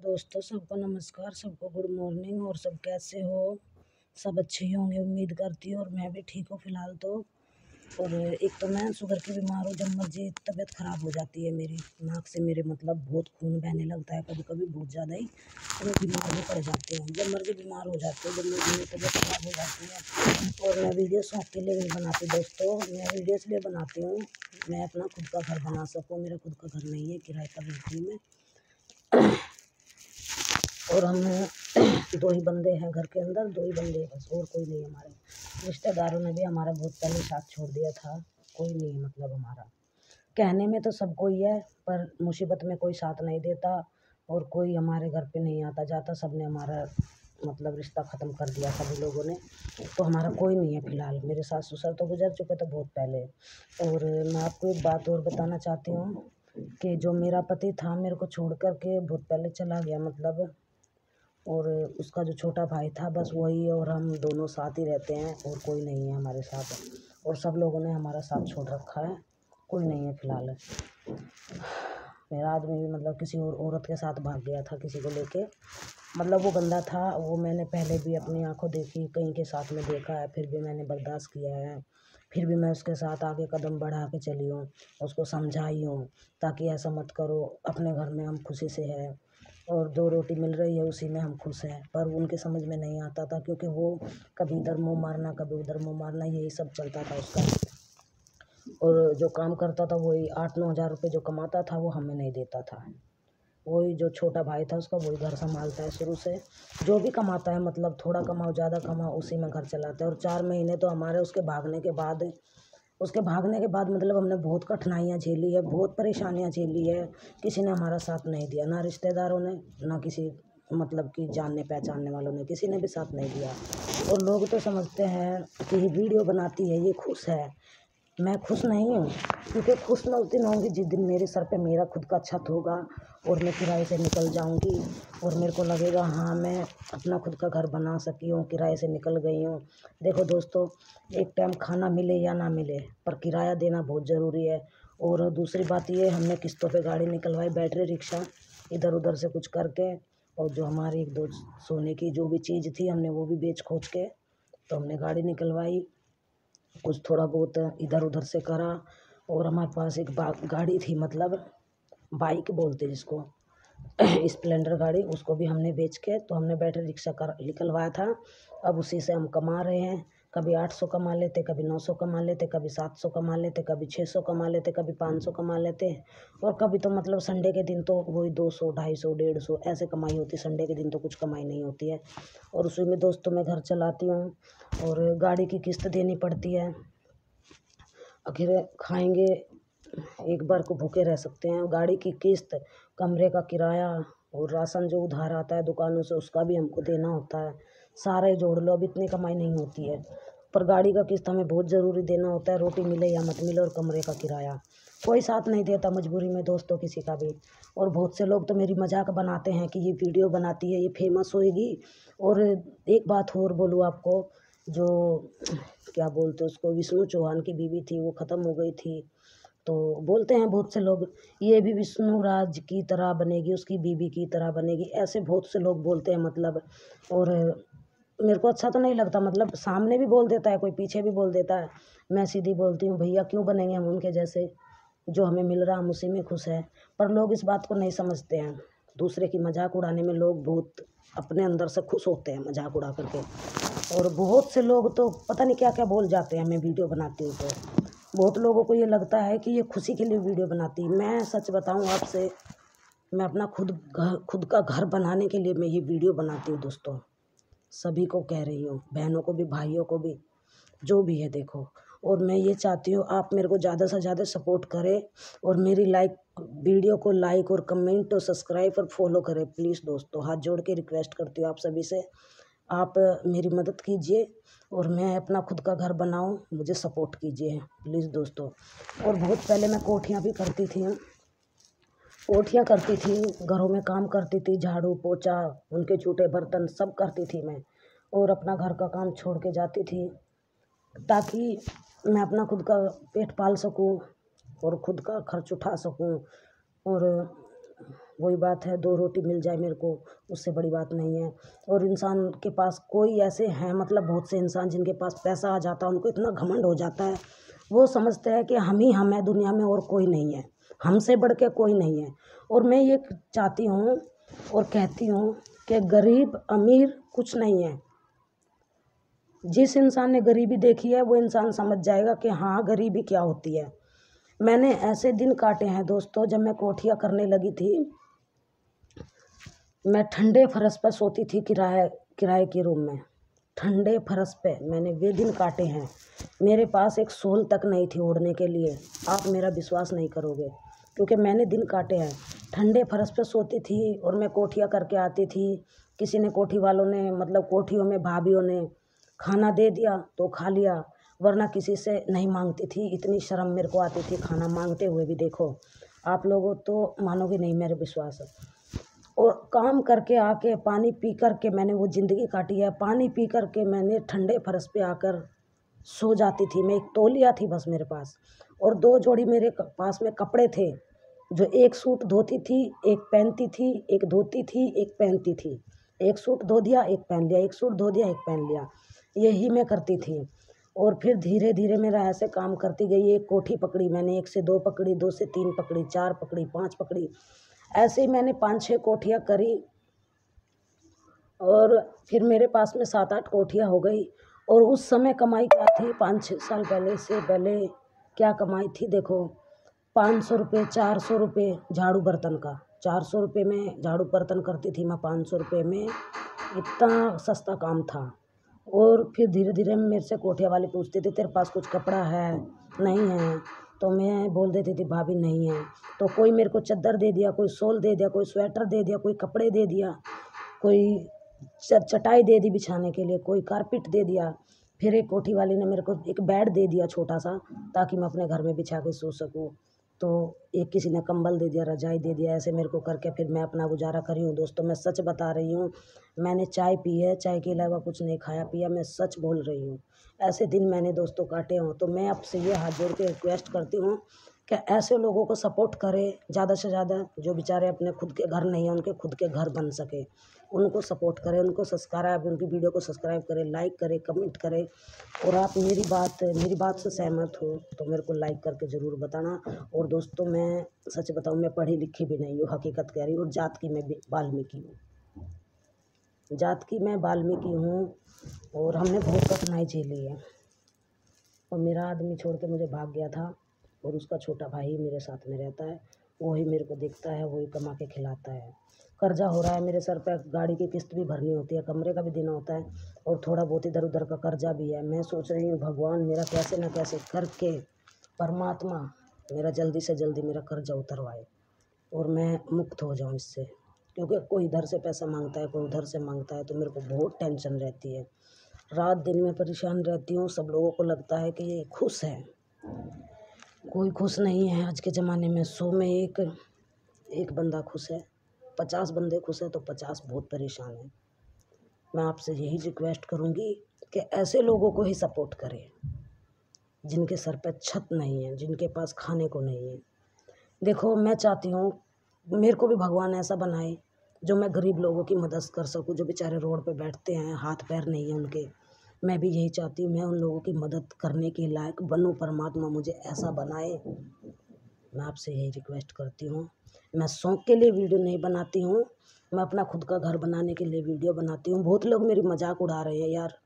दोस्तों सबको नमस्कार, सबको गुड मॉर्निंग। और सब कैसे हो? सब अच्छे ही होंगे उम्मीद करती हूँ। और मैं भी ठीक हूँ फ़िलहाल तो। और एक तो मैं शुगर की बीमार हूँ। जब मर्जी तबीयत ख़राब हो जाती है मेरी, नाक से मेरे मतलब बहुत खून बहने लगता है कभी कभी बहुत ज़्यादा ही। तो मैं बीमार भी पड़ जाती हूँ। जब मर्जी बीमार हो जाती हूँ, जब मेरी तबीयत ख़राब हो जाती है। और मैं वीडियो शौक के लिए नहीं बनाती दोस्तों, मैं वीडियो इसलिए बनाती हूँ मैं अपना खुद का घर बना सकूँ। मेरा खुद का घर नहीं है, किराए पर रहती हूँ मैं। और हम दो ही बंदे हैं घर के अंदर, दो ही बंदे हैं बस, और कोई नहीं। हमारे रिश्तेदारों ने भी हमारा बहुत पहले साथ छोड़ दिया था। कोई नहीं है मतलब हमारा। कहने में तो सब कोई है, पर मुसीबत में कोई साथ नहीं देता और कोई हमारे घर पे नहीं आता जाता। सब ने हमारा मतलब रिश्ता ख़त्म कर दिया सभी लोगों ने। तो हमारा कोई नहीं है फ़िलहाल। मेरे सास ससुर तो गुजर चुके थे बहुत पहले। और मैं आपको एक बात और बताना चाहती हूँ कि जो मेरा पति था मेरे को छोड़ कर के बहुत पहले चला गया मतलब। और उसका जो छोटा भाई था बस वही, और हम दोनों साथ ही रहते हैं और कोई नहीं है हमारे साथ। और सब लोगों ने हमारा साथ छोड़ रखा है, कोई नहीं है फ़िलहाल। मेरा आदमी भी मतलब किसी और औरत के साथ भाग गया था किसी को लेके। मतलब वो गंदा था, वो मैंने पहले भी अपनी आंखों देखी, कहीं के साथ में देखा है, फिर भी मैंने बर्दाश्त किया है। फिर भी मैं उसके साथ आगे कदम बढ़ा के चली हूँ, उसको समझाई हूँ ताकि ऐसा मत करो, अपने घर में हम खुशी से हैं और दो रोटी मिल रही है उसी में हम खुश हैं। पर उनके समझ में नहीं आता था, क्योंकि वो कभी इधर मुँह मारना कभी उधर मुँह मारना, यही सब चलता था उसका। और जो काम करता था वही 8-9 हज़ार रुपये जो कमाता था वो हमें नहीं देता था। वही जो छोटा भाई था उसका, वही घर संभालता है शुरू से। जो भी कमाता है मतलब थोड़ा कमाओ ज़्यादा कमाओ उसी में घर चलाता है। और 4 महीने तो हमारे उसके भागने के बाद मतलब हमने बहुत कठिनाइयाँ झेली है, बहुत परेशानियाँ झेली है। किसी ने हमारा साथ नहीं दिया, ना रिश्तेदारों ने, ना किसी मतलब कि जानने पहचानने वालों ने, किसी ने भी साथ नहीं दिया। और लोग तो समझते हैं कि ये वीडियो बनाती है, ये खुश है। मैं खुश नहीं हूँ, क्योंकि खुश मैं उस दिन होंगी जिस दिन मेरे सर पे मेरा खुद का छत होगा और मैं किराए से निकल जाऊँगी और मेरे को लगेगा हाँ मैं अपना खुद का घर बना सकी हूँ, किराए से निकल गई हूँ। देखो दोस्तों, एक टाइम खाना मिले या ना मिले पर किराया देना बहुत ज़रूरी है। और दूसरी बात ये, हमने किस्तों पे गाड़ी निकलवाई, बैटरी रिक्शा इधर उधर से कुछ करके। और जो हमारी एक दो सोने की जो भी चीज़ थी हमने वो भी बेच खोच के तो हमने गाड़ी निकलवाई। कुछ थोड़ा बहुत इधर उधर से करा। और हमारे पास एक गाड़ी थी मतलब बाइक बोलते जिसको स्प्लेंडर गाड़ी, उसको भी हमने बेच के तो हमने बैटरी रिक्शा कर निकलवाया था। अब उसी से हम कमा रहे हैं। कभी 800 कमा लेते, कभी 900 कमा लेते, कभी 700 कमा लेते, कभी 600 कमा लेते, कभी 500 कमा लेते। और कभी तो मतलब संडे के दिन तो वही 200, 250, 150 ऐसे कमाई होती। संडे के दिन तो कुछ कमाई नहीं होती है। और उसी में दोस्तों मैं घर चलाती हूँ और गाड़ी की किस्त देनी पड़ती है। आखिर खाएंगे एक बार को भूखे रह सकते हैं। गाड़ी की किस्त, कमरे का किराया और राशन जो उधार आता है दुकानों से उसका भी हमको देना होता है। सारे जोड़ लो, अब इतनी कमाई नहीं होती है, पर गाड़ी का किस्त हमें बहुत ज़रूरी देना होता है, रोटी मिले या मत मिले। और कमरे का किराया कोई साथ नहीं देता मजबूरी में दोस्तों किसी का भी। और बहुत से लोग तो मेरी मजाक बनाते हैं कि ये वीडियो बनाती है, ये फेमस होएगी। और एक बात और बोलूँ आपको, जो क्या बोलते उसको, विष्णु चौहान की बीवी थी वो ख़त्म हो गई थी। तो बोलते हैं बहुत से लोग ये भी विष्णु राज की तरह बनेगी, उसकी बीवी की तरह बनेगी, ऐसे बहुत से लोग बोलते हैं मतलब। और मेरे को अच्छा तो नहीं लगता, मतलब सामने भी बोल देता है कोई, पीछे भी बोल देता है। मैं सीधी बोलती हूँ भैया क्यों बनेंगे हम उनके जैसे, जो हमें मिल रहा हम उसी में खुश हैं। पर लोग इस बात को नहीं समझते हैं। दूसरे की मजाक उड़ाने में लोग बहुत अपने अंदर से खुश होते हैं मजाक उड़ा करके। और बहुत से लोग तो पता नहीं क्या क्या बोल जाते हैं मैं वीडियो बनाती हूँ तो। बहुत लोगों को ये लगता है कि ये खुशी के लिए वीडियो बनाती है। मैं सच बताऊँ आपसे, मैं अपना खुद का घर बनाने के लिए मैं ये वीडियो बनाती हूँ दोस्तों। सभी को कह रही हूँ, बहनों को भी, भाइयों को भी, जो भी है देखो। और मैं ये चाहती हूँ आप मेरे को ज़्यादा से ज़्यादा सपोर्ट करें और मेरी वीडियो को लाइक और कमेंट और सब्सक्राइब और फॉलो करें प्लीज़ दोस्तों। हाथ जोड़ के रिक्वेस्ट करती हूँ आप सभी से, आप मेरी मदद कीजिए और मैं अपना खुद का घर बनाऊं, मुझे सपोर्ट कीजिए प्लीज़ दोस्तों। और बहुत पहले मैं कोठियाँ भी करती थी, घरों में काम करती थी, झाड़ू पोछा, उनके छूटे बर्तन सब करती थी मैं। और अपना घर का काम छोड़ के जाती थी ताकि मैं अपना खुद का पेट पाल सकूं और खुद का खर्च उठा सकूं। और वही बात है, 2 रोटी मिल जाए मेरे को, उससे बड़ी बात नहीं है। और इंसान के पास कोई ऐसे हैं, मतलब बहुत से इंसान जिनके पास पैसा आ जाता है, उनको इतना घमंड हो जाता है, वो समझते हैं कि हम ही हम हैं दुनिया में और कोई नहीं है, हमसे बढ़ के कोई नहीं है। और मैं ये चाहती हूँ और कहती हूँ कि गरीब अमीर कुछ नहीं है। जिस इंसान ने गरीबी देखी है वो इंसान समझ जाएगा कि हाँ गरीबी क्या होती है। मैंने ऐसे दिन काटे हैं दोस्तों, जब मैं कोठिया करने लगी थी, मैं ठंडे फर्श पर सोती थी, किराए के रूम में, ठंडे फर्श पे मैंने वे दिन काटे हैं। मेरे पास एक शॉल तक नहीं थी ओढ़ने के लिए, आप मेरा विश्वास नहीं करोगे, क्योंकि मैंने दिन काटे हैं। ठंडे फर्श पे सोती थी और मैं कोठिया करके आती थी। किसी ने, कोठी वालों ने, मतलब कोठियों में भाभीयों ने खाना दे दिया तो खा लिया, वरना किसी से नहीं मांगती थी। इतनी शर्म मेरे को आती थी खाना मांगते हुए भी। देखो आप लोगों तो मानोगे नहीं मेरे विश्वास। और काम करके आके पानी पी कर के मैंने वो ज़िंदगी काटी है। पानी पी कर के मैंने ठंडे फर्श पे आकर सो जाती थी। मैं एक तौलिया थी बस मेरे पास, और 2 जोड़ी मेरे पास में कपड़े थे, जो एक सूट धोती थी, एक पहनती थी, एक धोती थी, एक पहनती थी। एक सूट धो दिया, एक पहन लिया, एक सूट धो दिया, एक पहन लिया, यही मैं करती थी। और फिर धीरे धीरे मेरा ऐसे काम करती गई। एक कोठी पकड़ी मैंने, 1 से 2 पकड़ी, 2 से 3 पकड़ी, 4 पकड़ी, 5 पकड़ी, ऐसे ही मैंने 5-6 कोठियाँ करी। और फिर मेरे पास में 7-8 कोठियाँ हो गई। और उस समय कमाई क्या थी, 5-6 साल पहले से पहले क्या कमाई थी देखो, 500 रुपये, 400 रुपये झाड़ू बर्तन का। 400 रुपये में झाड़ू बर्तन करती थी मैं, 500 रुपये में, इतना सस्ता काम था। और फिर धीरे धीरे मेरे से कोठिया वाले पूछते थे तेरे पास कुछ कपड़ा है, नहीं है, तो मैं बोल देती थी भाभी नहीं है। तो कोई मेरे को चादर दे दिया, कोई शॉल दे दिया, कोई स्वेटर दे दिया, कोई कपड़े दे दिया, कोई चटाई दे दी बिछाने के लिए, कोई कारपेट दे दिया। फिर एक कोठी वाली ने मेरे को एक बेड दे दिया छोटा सा, ताकि मैं अपने घर में बिछा के सो सकूँ। तो एक किसी ने कंबल दे दिया, रजाई दे दिया, ऐसे मेरे को करके फिर मैं अपना गुजारा करी हूँ। दोस्तों मैं सच बता रही हूँ, मैंने चाय पी है, चाय के अलावा कुछ नहीं खाया पिया, मैं सच बोल रही हूँ। ऐसे दिन मैंने दोस्तों काटे हों। तो मैं आपसे ये हाथ जोड़ के रिक्वेस्ट करती हूँ कि ऐसे लोगों को सपोर्ट करें ज़्यादा से ज़्यादा, जो बेचारे अपने खुद के घर नहीं हैं, उनके खुद के घर बन सके, उनको सपोर्ट करें, उनको सब्सक्राइब, उनकी वीडियो को सब्सक्राइब करें, लाइक करें, कमेंट करें। और आप मेरी बात से सहमत हो तो मेरे को लाइक करके ज़रूर बताना। और दोस्तों मैं सच बताऊं, मैं पढ़ी लिखी भी नहीं हूँ, हकीकत कह रही हूँ। और जात की मैं वाल्मीकि हूँ, जात की मैं वाल्मीकि हूँ। और हमने बहुत कठिनाई झेली है। और मेरा आदमी छोड़ के मुझे भाग गया था, और उसका छोटा भाई मेरे साथ में रहता है, वही मेरे को देखता है, वही कमा के खिलाता है। कर्जा हो रहा है मेरे सर पे, गाड़ी की किस्त भी भरनी होती है, कमरे का भी देना होता है, और थोड़ा बहुत इधर उधर का कर्जा भी है। मैं सोच रही हूँ भगवान मेरा कैसे न कैसे करके, परमात्मा मेरा जल्दी से जल्दी मेरा कर्जा उतरवाए और मैं मुक्त हो जाऊँ इससे। क्योंकि कोई इधर से पैसा मांगता है, कोई उधर से मांगता है, तो मेरे को बहुत टेंशन रहती है। रात दिन में परेशान रहती हूँ। सब लोगों को लगता है कि ये खुश है, कोई खुश नहीं है आज के ज़माने में। 100 में एक बंदा खुश है, 50 बंदे खुश हैं तो 50 बहुत परेशान हैं। मैं आपसे यही रिक्वेस्ट करूँगी कि ऐसे लोगों को ही सपोर्ट करें, जिनके सर पे छत नहीं है, जिनके पास खाने को नहीं है। देखो मैं चाहती हूँ मेरे को भी भगवान ऐसा बनाए जो मैं गरीब लोगों की मदद कर सकूँ, जो बेचारे रोड पे बैठते हैं, हाथ पैर नहीं है उनके। मैं भी यही चाहती हूँ, मैं उन लोगों की मदद करने के लायक बनूँ, परमात्मा मुझे ऐसा बनाए। मैं आपसे यही रिक्वेस्ट करती हूँ। मैं शौक़ के लिए वीडियो नहीं बनाती हूँ, मैं अपना खुद का घर बनाने के लिए वीडियो बनाती हूँ। बहुत लोग मेरी मजाक उड़ा रहे हैं यार,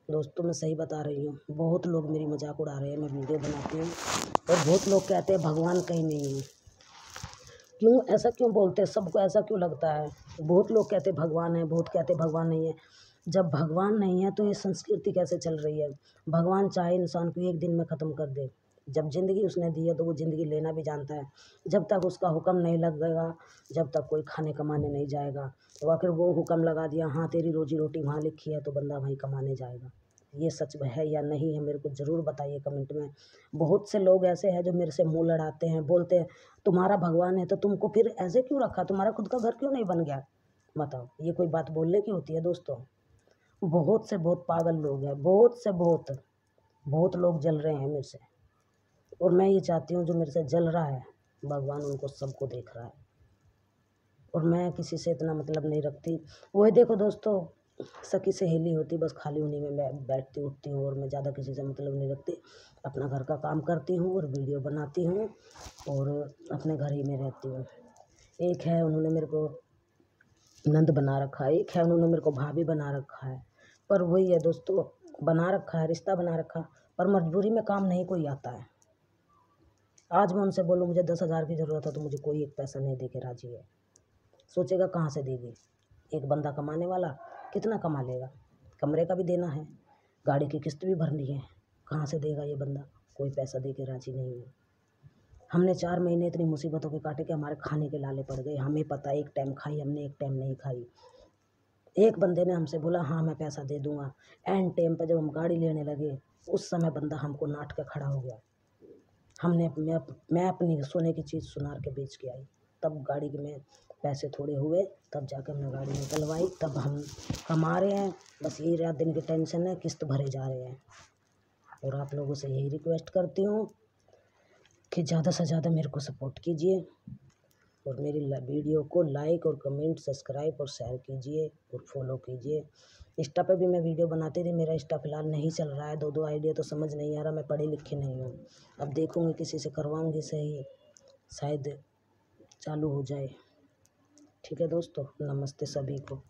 दोस्तों मैं सही बता रही हूँ, बहुत लोग मेरी मजाक उड़ा रहे हैं, मैं वीडियो बनाती हूँ। और बहुत लोग कहते हैं भगवान कहीं नहीं है। क्यों ऐसा क्यों बोलते हैं, सबको ऐसा क्यों लगता है? बहुत लोग कहते भगवान है, बहुत कहते भगवान नहीं है। जब भगवान नहीं है तो ये संस्कृति कैसे चल रही है? भगवान चाहे इंसान को एक दिन में ख़त्म कर दे, जब ज़िंदगी उसने दी है तो वो ज़िंदगी लेना भी जानता है। जब तक उसका हुक्म नहीं लगेगा, जब तक कोई खाने कमाने नहीं जाएगा, तो आखिर वो हुक्म लगा दिया, हाँ तेरी रोजी रोटी वहाँ लिखी है तो बंदा वहीं कमाने जाएगा। ये सच है या नहीं है मेरे को ज़रूर बताइए कमेंट में। बहुत से लोग ऐसे हैं जो मेरे से मुँह लड़ाते हैं, बोलते हैं तुम्हारा भगवान है तो तुमको फिर ऐसे क्यों रखा, तुम्हारा खुद का घर क्यों नहीं बन गया? बताओ, ये कोई बात बोलने की होती है दोस्तों? बहुत से बहुत पागल लोग हैं, बहुत से बहुत लोग जल रहे हैं मेरे से। और मैं ये चाहती हूँ जो मेरे से जल रहा है, भगवान उनको सबको देख रहा है। और मैं किसी से इतना मतलब नहीं रखती। वही देखो दोस्तों, सखी सहेली होती, बस खाली उन्हीं में मैं बैठती उठती हूँ, और मैं ज़्यादा किसी से मतलब नहीं रखती। अपना घर का काम करती हूँ और वीडियो बनाती हूँ और अपने घर ही में रहती हूँ। एक है उन्होंने मेरे को नंद बना रखा है, एक है उन्होंने मेरे को भाभी बना रखा है। पर वही है दोस्तों, बना रखा है, रिश्ता बना रखा, पर मजबूरी में काम नहीं कोई आता है। आज मैं उनसे बोलूँ मुझे 10,000 की ज़रूरत है तो मुझे कोई एक पैसा नहीं दे के राजी है। सोचेगा कहाँ से देगी। एक बंदा कमाने वाला कितना कमा लेगा, कमरे का भी देना है, गाड़ी की किस्त भी भरनी है, कहाँ से देगा ये बंदा। कोई पैसा दे के राजी नहीं है। हमने 4 महीने इतनी मुसीबतों के काटे कि हमारे खाने के लाले पड़ गए। हमें पता एक टाइम खाई हमने, एक टाइम नहीं खाई। एक बंदे ने हमसे बोला हाँ मैं पैसा दे दूंगा, एंड टाइम पर जब हम गाड़ी लेने लगे उस समय बंदा हमको नाट के खड़ा हो गया। मैं अपनी सोने की चीज़ सुनार के बेच के आई, तब गाड़ी में पैसे थोड़े हुए, तब जाकर हमने गाड़ी निकलवाई, तब हम कमा रहे हैं। बस यही रात दिन की टेंशन है, किस्त भरे जा रहे हैं। और आप लोगों से यही रिक्वेस्ट करती हूँ कि ज़्यादा से ज़्यादा मेरे को सपोर्ट कीजिए और मेरी वीडियो को लाइक और कमेंट, सब्सक्राइब और शेयर कीजिए और फॉलो कीजिए। इंस्टा पे भी मैं वीडियो बनाती थी, मेरा इंस्टा फिलहाल नहीं चल रहा है। 2 आइडिया तो समझ नहीं आ रहा, मैं पढ़ी लिखी नहीं हूँ। अब देखूँगी किसी से करवाऊँगी सही, शायद चालू हो जाए। ठीक है दोस्तों, नमस्ते सभी को।